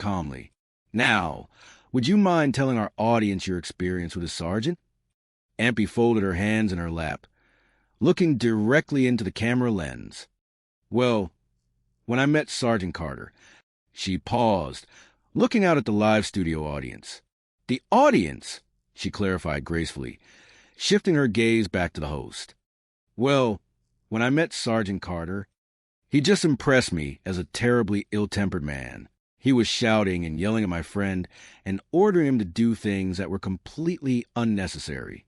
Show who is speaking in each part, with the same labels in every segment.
Speaker 1: calmly. "Now, would you mind telling our audience your experience with a sergeant?" Ampy folded her hands in her lap, looking directly into the camera lens. "Well, when I met Sergeant Carter," she paused, looking out at the live studio audience. "The audience," she clarified gracefully, shifting her gaze back to the host. "Well, when I met Sergeant Carter, he just impressed me as a terribly ill-tempered man. He was shouting and yelling at my friend and ordering him to do things that were completely unnecessary."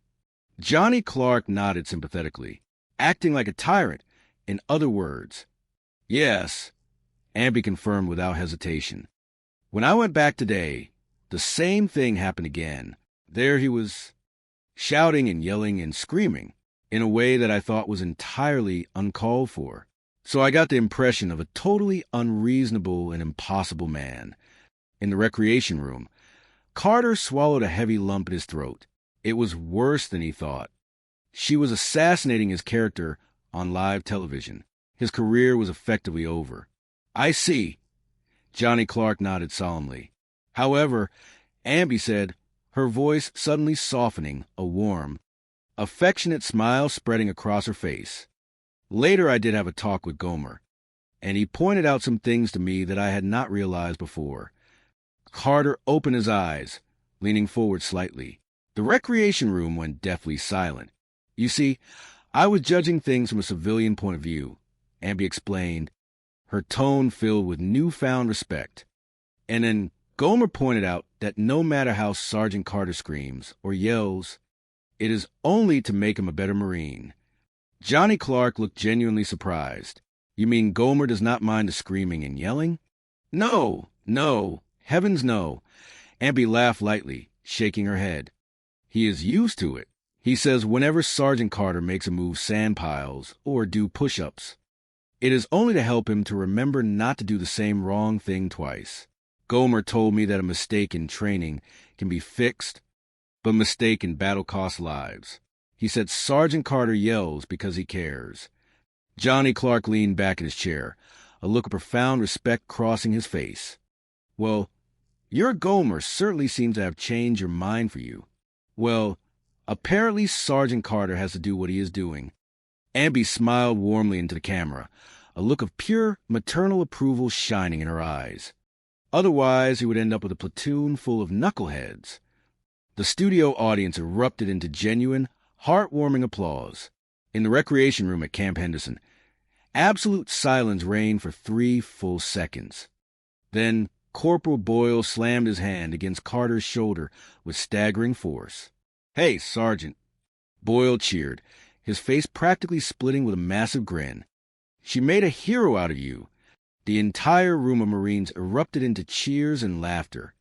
Speaker 1: Johnny Clark nodded sympathetically, acting like a tyrant, in other words. "Yes," Ampy confirmed without hesitation. "When I went back today, the same thing happened again. There he was, shouting and yelling and screaming in a way that I thought was entirely uncalled for. So I got the impression of a totally unreasonable and impossible man." In the recreation room, Carter swallowed a heavy lump in his throat. It was worse than he thought. She was assassinating his character on live television. His career was effectively over. "I see." Johnny Clark nodded solemnly. However, Ampy said, her voice suddenly softening, a warm, affectionate smile spreading across her face. "Later I did have a talk with Gomer, and he pointed out some things to me that I had not realized before." Carter opened his eyes, leaning forward slightly. The recreation room went deathly silent. "You see, I was judging things from a civilian point of view," Ampy explained, her tone filled with newfound respect. "And then Gomer pointed out that no matter how Sergeant Carter screams or yells, it is only to make him a better Marine." Johnny Clark looked genuinely surprised. "You mean Gomer does not mind the screaming and yelling?" No, heavens no." Ampy laughed lightly, shaking her head. "He is used to it. He says whenever Sergeant Carter makes him move sand piles or do push-ups, it is only to help him to remember not to do the same wrong thing twice. Gomer told me that a mistake in training can be fixed, but a mistake in battle costs lives. He said Sergeant Carter yells because he cares." Johnny Clark leaned back in his chair, a look of profound respect crossing his face. "Well, your Gomer certainly seems to have changed your mind for you. Well, apparently Sergeant Carter has to do what he is doing." Ampy smiled warmly into the camera, a look of pure maternal approval shining in her eyes. "Otherwise, he would end up with a platoon full of knuckleheads." The studio audience erupted into genuine, heartwarming applause. In the recreation room at Camp Henderson, absolute silence reigned for 3 full seconds. Then Corporal Boyle slammed his hand against Carter's shoulder with staggering force. "Hey, Sergeant." Boyle cheered, his face practically splitting with a massive grin. "She made a hero out of you." The entire room of Marines erupted into cheers and laughter.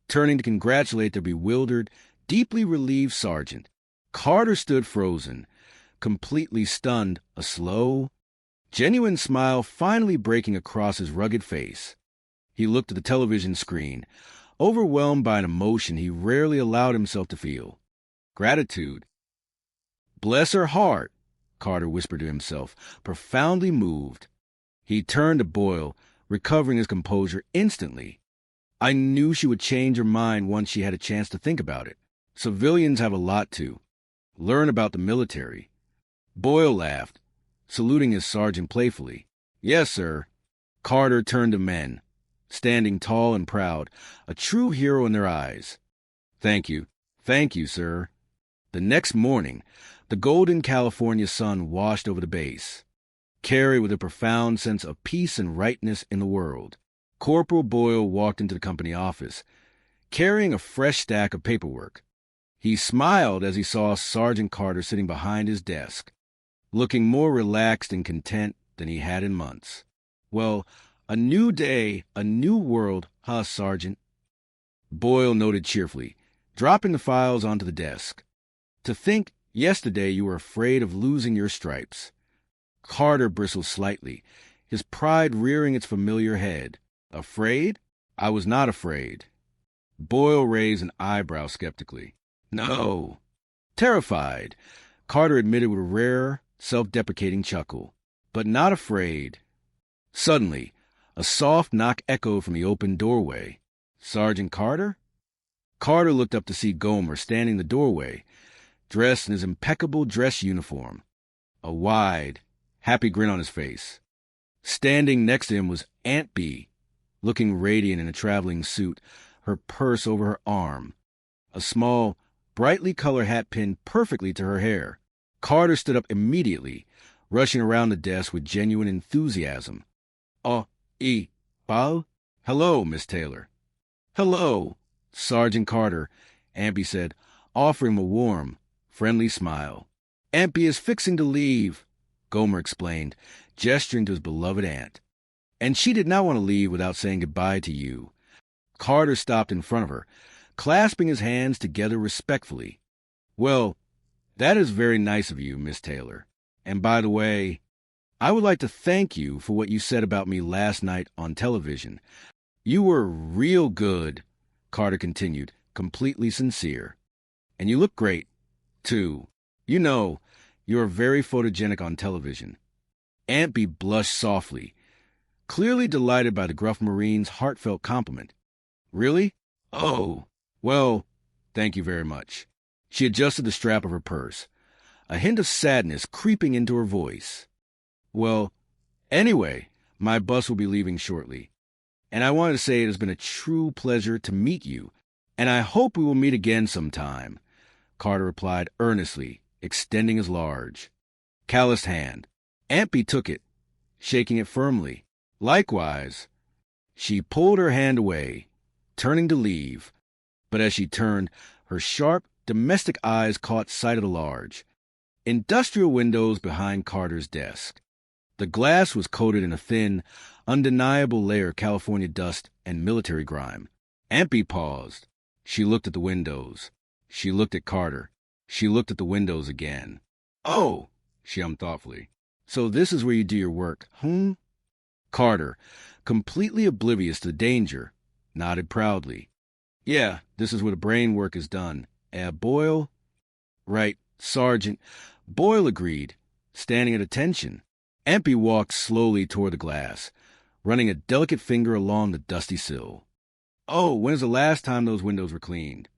Speaker 1: Turning to congratulate their bewildered, deeply relieved sergeant, Carter stood frozen, completely stunned, a slow, genuine smile finally breaking across his rugged face. He looked at the television screen, overwhelmed by an emotion he rarely allowed himself to feel. Gratitude. "Bless her heart," Carter whispered to himself, profoundly moved. He turned to Boyle, recovering his composure instantly. "I knew she would change her mind once she had a chance to think about it. Civilians have a lot to learn about the military." Boyle laughed, saluting his sergeant playfully. "Yes, sir." Carter turned to men, standing tall and proud, a true hero in their eyes. Thank you, sir." The next morning, the golden California sun washed over the base, carried with a profound sense of peace and rightness in the world. Corporal Boyle walked into the company office, carrying a fresh stack of paperwork. He smiled as he saw Sergeant Carter sitting behind his desk, looking more relaxed and content than he had in months. "Well, a new day, a new world, huh, Sergeant?" Boyle noted cheerfully, dropping the files onto the desk. "To think yesterday you were afraid of losing your stripes." Carter bristled slightly, his pride rearing its familiar head. "Afraid? I was not afraid." Boyle raised an eyebrow skeptically. "No." "Terrified," Carter admitted with a rare, self-deprecating chuckle. "But not afraid." Suddenly, a soft knock echoed from the open doorway. Sergeant Carter? Carter looked up to see Gomer standing in the doorway, dressed in his impeccable dress uniform, a wide, happy grin on his face. Standing next to him was Aunt Bee, looking radiant in a traveling suit, her purse over her arm, a small, brightly colored hat pinned perfectly to her hair. Carter stood up immediately, rushing around the desk with genuine enthusiasm. Bal? Hello, Miss Taylor. Hello, Sergeant Carter, Aunt Bee said, offering him a warm, friendly smile. Aunt Bee is fixing to leave, Gomer explained, gesturing to his beloved aunt. And she did not want to leave without saying goodbye to you. Carter stopped in front of her, clasping his hands together respectfully. Well, that is very nice of you, Miss Taylor. And by the way, I would like to thank you for what you said about me last night on television. You were real good, Carter continued, completely sincere. And you look great, too. You know, you're very photogenic on television. Aunt Bee blushed softly, clearly delighted by the gruff Marine's heartfelt compliment. Really? Oh, well, thank you very much. She adjusted the strap of her purse, a hint of sadness creeping into her voice. Well, anyway, my bus will be leaving shortly, and I wanted to say it has been a true pleasure to meet you, and I hope we will meet again sometime, Carter replied earnestly, extending his large, calloused hand. Aunt Bee took it, shaking it firmly. Likewise. She pulled her hand away, turning to leave, but as she turned, her sharp, domestic eyes caught sight of the large, industrial windows behind Carter's desk. The glass was coated in a thin, undeniable layer of California dust and military grime. Aunt Bee paused. She looked at the windows. She looked at Carter. She looked at the windows again. Oh, she hummed thoughtfully. So this is where you do your work, Carter, completely oblivious to the danger, nodded proudly. Yeah, this is where the brain work is done. Boyle? Right, Sergeant. Boyle agreed, standing at attention. Aunt Bee walked slowly toward the glass, running a delicate finger along the dusty sill. Oh, when's the last time those windows were cleaned?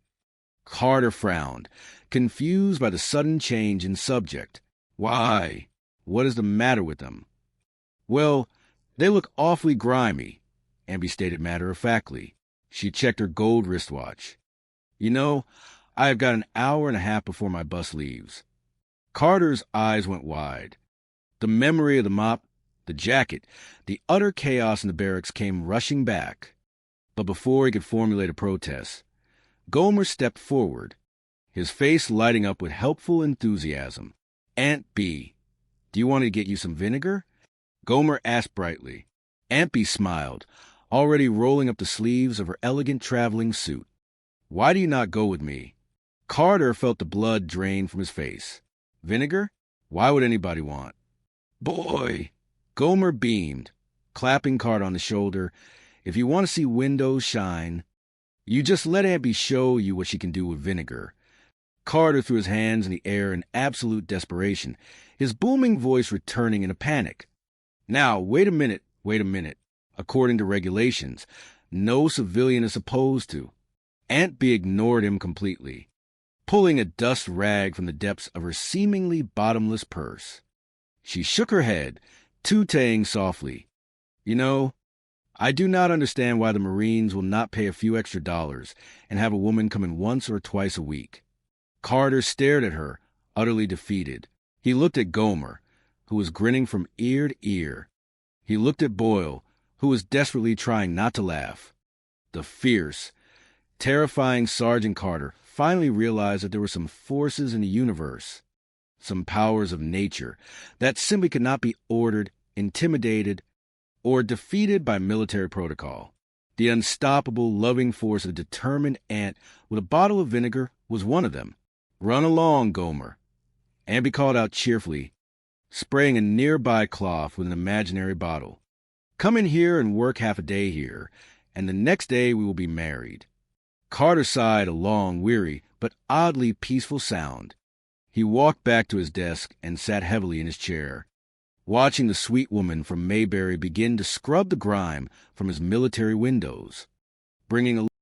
Speaker 1: Carter frowned, confused by the sudden change in subject. Why? What is the matter with them? Well, they look awfully grimy, Aunt Bee stated matter-of-factly. She checked her gold wristwatch. You know, I have got an hour and a half before my bus leaves. Carter's eyes went wide. The memory of the mop, the jacket, the utter chaos in the barracks came rushing back. But before he could formulate a protest, Gomer stepped forward, his face lighting up with helpful enthusiasm. Aunt Bee, do you want to get you some vinegar? Gomer asked brightly. Aunt Bee smiled, already rolling up the sleeves of her elegant traveling suit. Why do you not go with me? Carter felt the blood drain from his face. Vinegar? Why would anybody want? Boy! Gomer beamed, clapping Carter on the shoulder. If you want to see windows shine, you just let Aunt Bee show you what she can do with vinegar. Carter threw his hands in the air in absolute desperation, his booming voice returning in a panic. Now, wait a minute. According to regulations, no civilian is supposed to. Aunt Bee ignored him completely, pulling a dust rag from the depths of her seemingly bottomless purse. She shook her head, tootaying softly. You know, I do not understand why the Marines will not pay a few extra dollars and have a woman come in once or twice a week. Carter stared at her, utterly defeated. He looked at Gomer, who was grinning from ear to ear. He looked at Boyle, who was desperately trying not to laugh. The fierce, terrifying Sergeant Carter finally realized that there were some forces in the universe, some powers of nature, that simply could not be ordered, intimidated, or defeated by military protocol. The unstoppable, loving force of a determined aunt with a bottle of vinegar was one of them. Run along, Gomer. Aunt Bee called out cheerfully, spraying a nearby cloth with an imaginary bottle. Come in here and work half a day here, and the next day we will be married. Carter sighed a long, weary, but oddly peaceful sound. He walked back to his desk and sat heavily in his chair, watching the sweet woman from Mayberry begin to scrub the grime from his military windows, bringing a